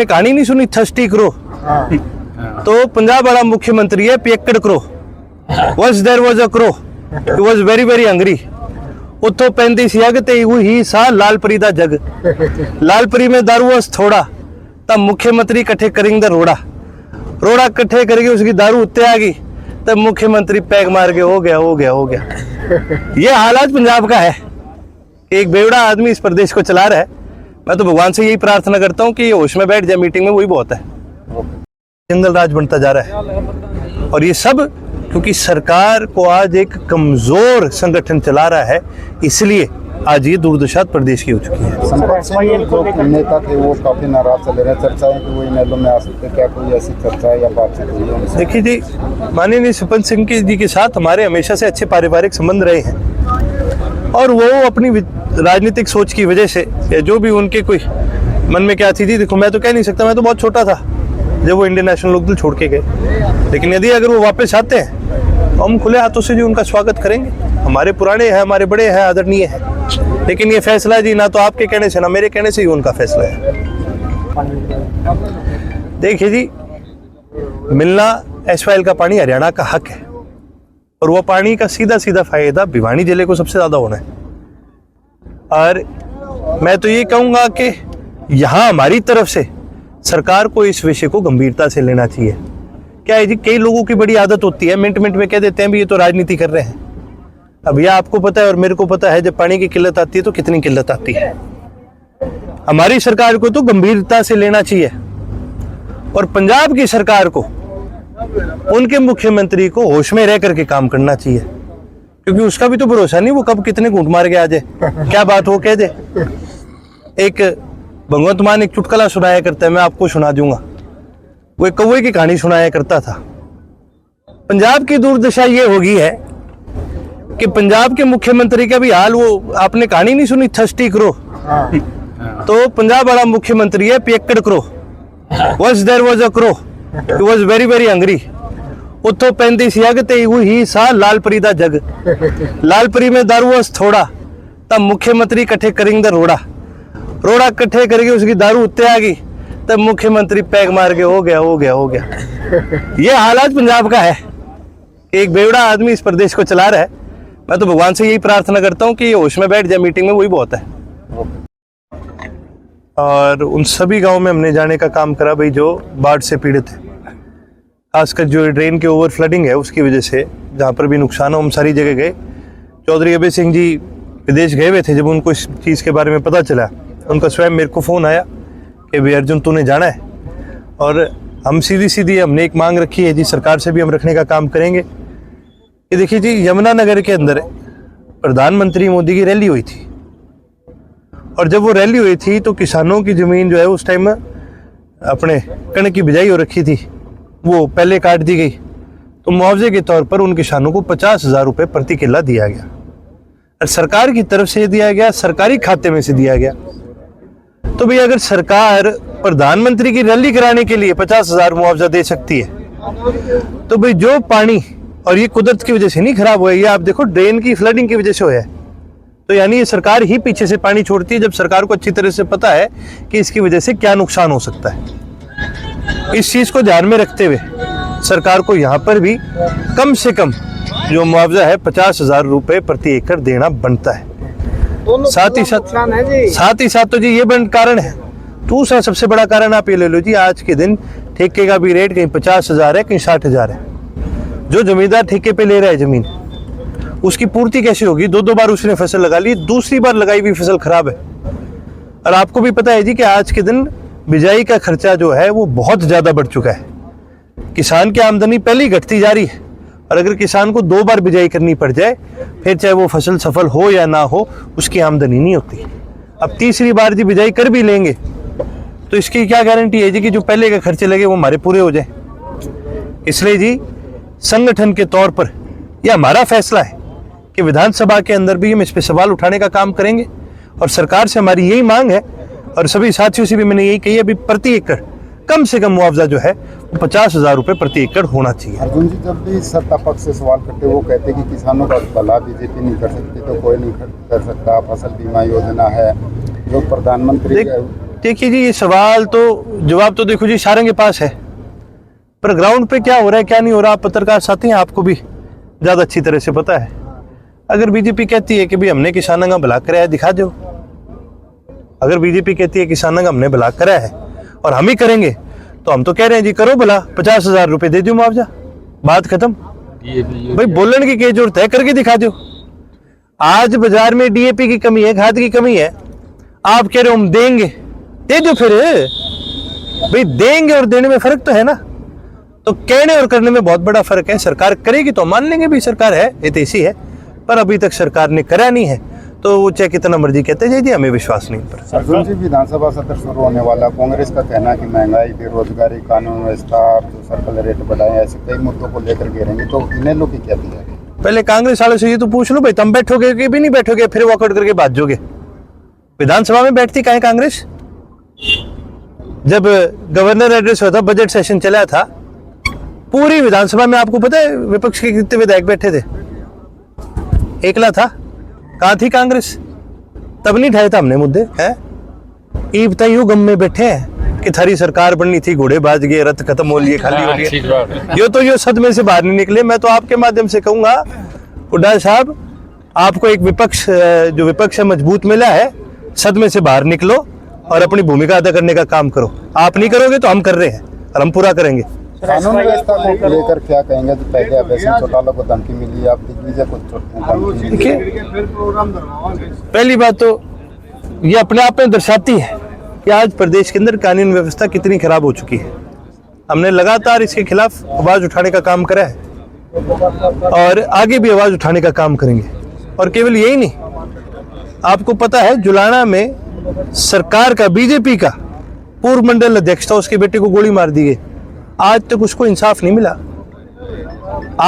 कहानी नहीं सुनी थर्स्टी करो तो पंजाब वाला मुख्यमंत्री है पियक्कड़ करो once there was a crow he was very very hungry उतो पैंती सियाग ते ही सा लालपरी दा जग लालपरी में दारू वस थोड़ा तब मुख्यमंत्री इकट्ठे करेंगे रोड़ा रोड़ा इकट्ठे करके उसकी दारू उत्ते आ गई तब मुख्यमंत्री पैग मार के हो गया ये हालात पंजाब का है। एक बेवड़ा आदमी इस प्रदेश को चला रहा है। मैं तो भगवान से यही प्रार्थना करता हूँ कि ये होश में बैठ जाए मीटिंग में, वही बहुत है। जंगल राज बनता जा रहा है और ये सब क्योंकि सरकार को आज एक कमजोर संगठन चला रहा है, इसलिए आज ये दुर्दशा प्रदेश की हो चुकी है। संपर्क सिंह जो नेता थे वो काफी नाराज चल रहे हैं, चर्चाएं कि वो इनेलो में आ सकते, क्या कोई ऐसी चर्चा या बातचीत हुई है? देखिए जी, माननीय सरपंच सिंह जी के साथ हमारे हमेशा से अच्छे पारिवारिक संबंध रहे हैं और वो अपनी राजनीतिक सोच की वजह से या जो भी उनके कोई मन में क्या थी, देखो मैं तो कह नहीं सकता, मैं तो बहुत छोटा था जब वो इंडियन नेशनल लोकदल छोड़ के गए, लेकिन यदि अगर वो वापस आते हैं तो हम खुले हाथों से जी उनका स्वागत करेंगे। हमारे पुराने हैं, हमारे बड़े हैं, आदरणीय है, लेकिन ये फैसला जी ना तो आपके कहने से ना मेरे कहने से ही उनका फैसला है। देखिए जी, मिलना एसवाइल का पानी हरियाणा का हक है और वो पानी का सीधा सीधा फायदा भिवानी जिले को सबसे ज्यादा होना है। और मैं तो ये कहूंगा कि यहाँ हमारी तरफ से सरकार को इस विषय को गंभीरता से लेना चाहिए। क्या है जी, कई लोगों की बड़ी आदत होती है, मिनट में कह देते हैं भी ये तो राजनीति कर रहे हैं। अब यह आपको पता है और मेरे को पता है, जब पानी की किल्लत आती है तो कितनी किल्लत आती है। हमारी सरकार को तो गंभीरता से लेना चाहिए और पंजाब की सरकार को, उनके मुख्यमंत्री को होश में रह करके काम करना चाहिए, क्योंकि उसका भी तो भरोसा नहीं वो कब कितने घूंट मार के आ जाए, क्या बात हो कह दे। एक भगवंत मान एक चुटकुला सुनाया करता है, मैं आपको सुना दूंगा। वो एक कौवे की कहानी सुनाया करता था। पंजाब की दुर्दशा ये होगी है कि पंजाब के मुख्यमंत्री का भी हाल, वो आपने कहानी नहीं सुनी थर्स्टी करो तो पंजाब वाला मुख्यमंत्री है पियक्कड़ करो once there was a crow he was very very hungry उतो पैंती सियाग ते ही सा लालपरी दा जग लालपरी में दारू वस थोड़ा तब मुख्यमंत्री इकट्ठे करेंगे रोड़ा रोड़ा इकट्ठे करके उसकी दारू उत्ते आ गई तब मुख्यमंत्री पैग मार के हो गया ये हालात पंजाब का है। एक बेवड़ा आदमी इस प्रदेश को चला रहा है। मैं तो भगवान से यही प्रार्थना करता हूँ कि ये होश में बैठ जाए मीटिंग में, वही बहुत है। और उन सभी गांवों में हमने जाने का काम करा भाई जो बाढ़ से पीड़ित है, खासकर जो ड्रेन के ओवर फ्लडिंग है उसकी वजह से जहाँ पर भी नुकसान हो, हम सारी जगह गए। चौधरी अभय सिंह जी विदेश गए हुए थे, जब उनको इस चीज़ के बारे में पता चला उनका स्वयं मेरे को फ़ोन आया कि भाई अर्जुन तूने जाना है, और हम सीधी हमने एक मांग रखी है जी, सरकार से भी हम रखने का काम करेंगे। ये देखिए जी, यमुनानगर के अंदर प्रधानमंत्री मोदी की रैली हुई थी और जब वो रैली हुई थी तो किसानों की ज़मीन जो है उस टाइम अपने कणक की बिजाई हो रखी थी, वो पहले काट दी गई, तो मुआवजे के तौर पर उन किसानों को 50,000 रुपये प्रति किल्ला दिया गया और सरकार की तरफ से दिया गया, सरकारी खाते में से दिया गया। तो भाई अगर सरकार प्रधानमंत्री की रैली कराने के लिए 50,000 मुआवजा दे सकती है तो भाई जो पानी, और ये कुदरत की वजह से नहीं खराब हुआ, ये आप देखो ड्रेन की फ्लडिंग की वजह से हुआ है, तो यानी ये सरकार ही पीछे से पानी छोड़ती है जब सरकार को अच्छी तरह से पता है कि इसकी वजह से क्या नुकसान हो सकता है। इस चीज को ध्यान में रखते हुए सरकार को यहाँ पर भी कम से कम जो मुआवजा है 50,000 रुपये प्रति एकड़ देना बनता है। साथ ही साथ तो जी ये बड़ा कारण है। दूसरा सबसे बड़ा कारण आप ये ले लो जी, आज के दिन ठेके का भी रेट कहीं 50,000 है, कहीं 60,000 है। जो जमींदार ठेके पे ले रहा है जमीन, उसकी पूर्ति कैसे होगी? दो बार उसने फसल लगा ली, दूसरी बार लगाई हुई फसल खराब है। और आपको भी पता है जी कि आज के दिन बिजाई का खर्चा जो है वो बहुत ज्यादा बढ़ चुका है। किसान की आमदनी पहले ही घटती जा रही है और अगर किसान को 2 बार बिजाई करनी पड़ जाए, फिर चाहे वो फसल सफल हो या ना हो, उसकी आमदनी नहीं होती। अब तीसरी बार जी बिजाई कर भी लेंगे तो इसकी क्या गारंटी है जी कि जो पहले के खर्चे लगे वो हमारे पूरे हो जाए। इसलिए जी संगठन के तौर पर यह हमारा फैसला है कि विधानसभा के अंदर भी हम इस पे सवाल उठाने का काम करेंगे और सरकार से हमारी यही मांग है और सभी साथियों से भी मैंने यही कही है, अभी प्रति एकड़ कम से कम मुआवजा जो है 50,000 रुपये प्रति एकड़ होना चाहिए। अर्जुन जी, जब भी सत्ता पक्ष से सवाल करते वो कहते कि किसानों का भला बीजेपी नहीं कर सकती तो कोई नहीं कर सकता, फसल बीमा योजना है जो प्रधानमंत्री देखिए जी, ये सवाल तो जवाब तो देखो जी सारंग के पास है, पर ग्राउंड पे क्या हो रहा है क्या नहीं हो रहा, आप पत्रकार साथी हैं, आपको भी ज़्यादा अच्छी तरह से पता है। अगर बीजेपी कहती है कि भाई हमने किसानों का भला कराया, दिखा दो। अगर बीजेपी कहती है किसानों का हमने भला कराया है और हम ही करेंगे, तो हम तो कह रहे हैं जी करो भला, 50,000 रुपये दे दो मुआवजा, बात खत्म। भाई बोलने की क्या जरूरत है, करके दिखा दो। आज बाजार में डीएपी की कमी है, खाद की कमी है, आप कह रहे हो हम देंगे, दे दो फिर। भाई देंगे और देने में फर्क तो है ना, तो कहने और करने में बहुत बड़ा फर्क है। सरकार करेगी तो मान लेंगे भी सरकार है, ये तो ऐसी है, पर अभी तक सरकार ने करा नहीं है, तो वो चाहे कितना मर्जी कहते हैं जी, हमें विश्वास नहीं पर। अर्जुन जी, विधानसभा सत्र शुरू होने वाला, कांग्रेस का कहना है कि महंगाई, बेरोजगारी, कानून व्यवस्था, जो सर्कल रेट बढ़ाए, ऐसे कई मुद्दों को लेकर घेरेंगे, तो इनेलो की क्या दिया? पहले कांग्रेस वालों से ये तो पूछ लो भाई, तुम बैठोगे कि भी नहीं बैठोगे, फिर वॉकआउट करके भाग जाओगे। विधानसभा में बैठती काहे कांग्रेस? जब गवर्नर एड्रेस हुआ था, बजट सेशन चला था, पूरी विधानसभा में आपको पता है विपक्ष के कितने विधायक बैठे थे? एकला था। कहाँ थी कांग्रेस? तब नहीं उठाया था हमने मुद्दे, है? ईब तक यूं गम में बैठे हैं कि थारी सरकार बननी थी, घोड़े बाज गए, रथ खत्म हो लिए, खाली हो लिए, यो सदमे से बाहर नहीं निकले। मैं तो आपके माध्यम से कहूंगा हुड्डा साहब, आपको एक विपक्ष जो विपक्ष है मजबूत मिला है, सदमे से बाहर निकलो और अपनी भूमिका अदा करने का काम करो। आप नहीं करोगे तो हम कर रहे हैं और हम पूरा करेंगे। कानून व्यवस्था को लेकर क्या कहेंगे? तो पहले अभय चौटाला को धमकी मिली, आप दिग्विजय को धमकी मिली। पहली बात तो ये अपने आप में दर्शाती है कि आज प्रदेश के अंदर कानून व्यवस्था कितनी खराब हो चुकी है। हमने लगातार इसके खिलाफ आवाज उठाने का काम करा है और आगे भी आवाज उठाने का काम करेंगे। और केवल यही नहीं, आपको पता है जुलाना में सरकार का, बीजेपी का पूर्व मंडल अध्यक्ष था, उसके बेटे को गोली मार दी गई। आज तक उसको इंसाफ नहीं मिला। आप